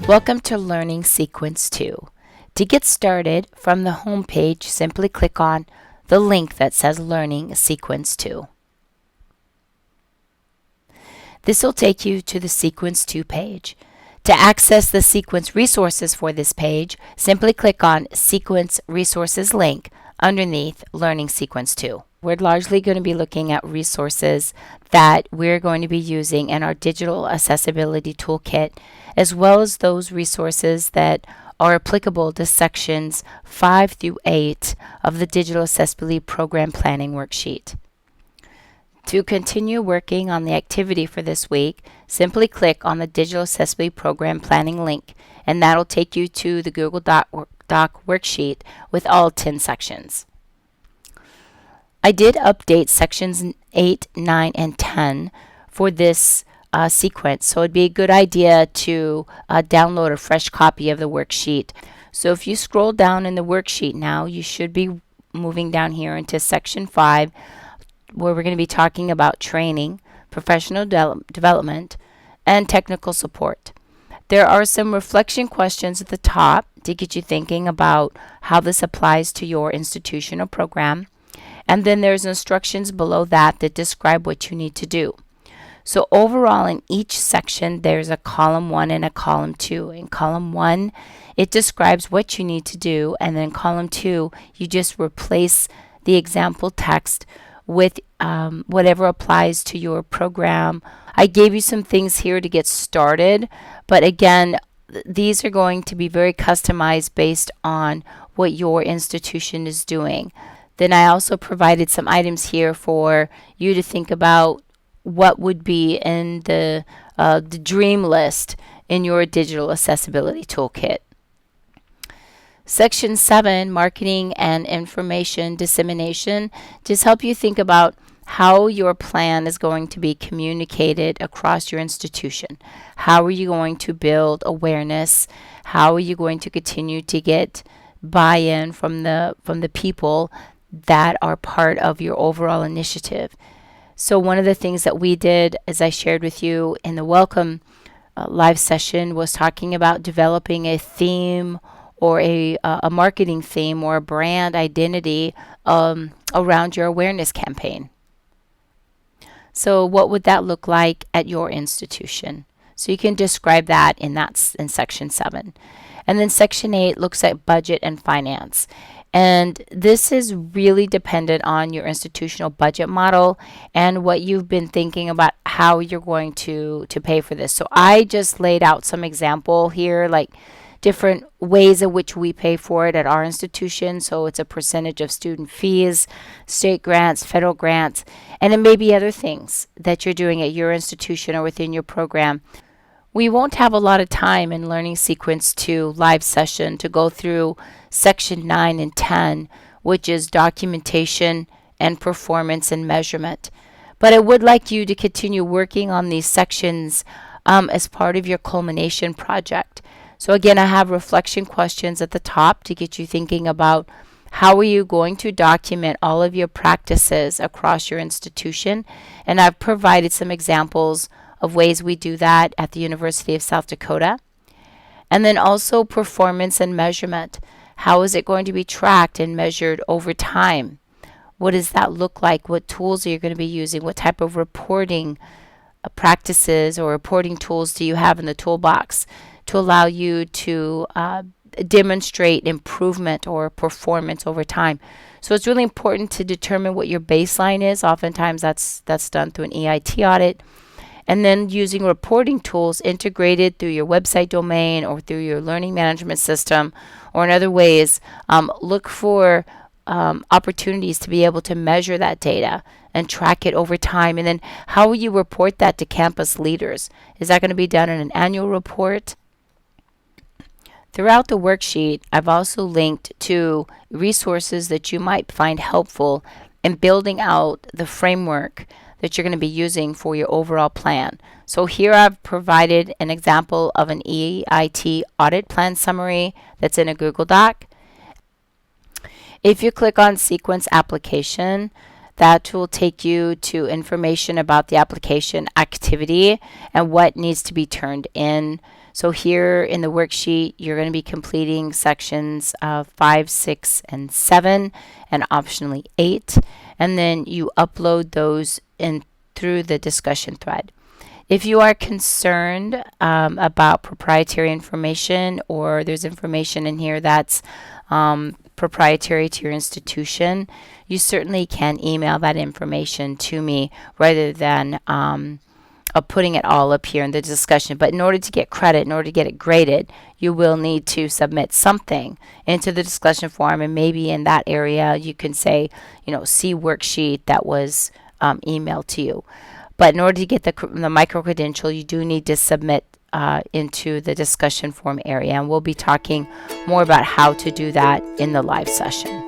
Welcome to Learning Sequence 2. To get started, from the home page, simply click on the link that says Learning Sequence 2. This will take you to the Sequence 2 page. To access the sequence resources for this page, simply click on Sequence Resources link underneath Learning Sequence 2. We're largely going to be looking at resources that we're going to be using in our Digital Accessibility Toolkit, as well as those resources that are applicable to sections 5 through 8 of the Digital Accessibility Program Planning Worksheet. To continue working on the activity for this week, simply click on the Digital Accessibility Program Planning link, and that'll take you to the Google Doc worksheet with all 10 sections. I did update sections 8, 9, and 10 for this sequence, so it'd be a good idea to download a fresh copy of the worksheet. So if you scroll down in the worksheet now, you should be moving down here into section 5, where we're going to be talking about training, professional development, and technical support. There are some reflection questions at the top to get you thinking about how this applies to your institution or program. And then there's instructions below that describe what you need to do. So overall, in each section, there's a column 1 and a column 2. In column 1, it describes what you need to do, and then column 2, you just replace the example text with whatever applies to your program. I gave you some things here to get started, but again, these are going to be very customized based on what your institution is doing. Then I also provided some items here for you to think about what would be in the dream list in your Digital Accessibility Toolkit. Section 7, Marketing and Information Dissemination, just help you think about how your plan is going to be communicated across your institution. How are you going to build awareness? How are you going to continue to get buy-in from the people that are part of your overall initiative? So one of the things that we did, as I shared with you in the welcome live session, was talking about developing a theme or a marketing theme or a brand identity around your awareness campaign. So what would that look like at your institution? So you can describe that in section 7. And then section 8 looks at budget and finance. And this is really dependent on your institutional budget model and what you've been thinking about how you're going to pay for this. So I just laid out some example here, like different ways in which we pay for it at our institution. So it's a percentage of student fees, state grants, federal grants, and it may be other things that you're doing at your institution or within your program. We won't have a lot of time in Learning Sequence 2 live session to go through section 9 and 10, which is documentation and performance and measurement. But I would like you to continue working on these sections as part of your culmination project. So again, I have reflection questions at the top to get you thinking about how are you going to document all of your practices across your institution. And I've provided some examples of ways we do that at the University of South Dakota. And then also performance and measurement. How is it going to be tracked and measured over time? What does that look like? What tools are you going to be using? What type of reporting practices or reporting tools do you have in the toolbox to allow you to demonstrate improvement or performance over time? So it's really important to determine what your baseline is. Oftentimes that's done through an EIT audit. And then using reporting tools integrated through your website domain or through your learning management system or in other ways, look for opportunities to be able to measure that data and track it over time. And then how will you report that to campus leaders? Is that going to be done in an annual report? Throughout the worksheet, I've also linked to resources that you might find helpful in building out the framework that you're going to be using for your overall plan. So here I've provided an example of an EIT audit plan summary that's in a Google Doc. If you click on Sequence Application, that will take you to information about the application activity and what needs to be turned in. So here in the worksheet, you're going to be completing sections 5, 6, and 7, and optionally 8, and then you upload those in through the discussion thread. If you are concerned about proprietary information, or there's information in here that's proprietary to your institution, you certainly can email that information to me rather than putting it all up here in the discussion. But in order to get credit, in order to get it graded, you will need to submit something into the discussion forum, and maybe in that area you can say, see worksheet that was emailed to you. But in order to get the micro-credential, you do need to submit into the discussion forum area, and we'll be talking more about how to do that in the live session.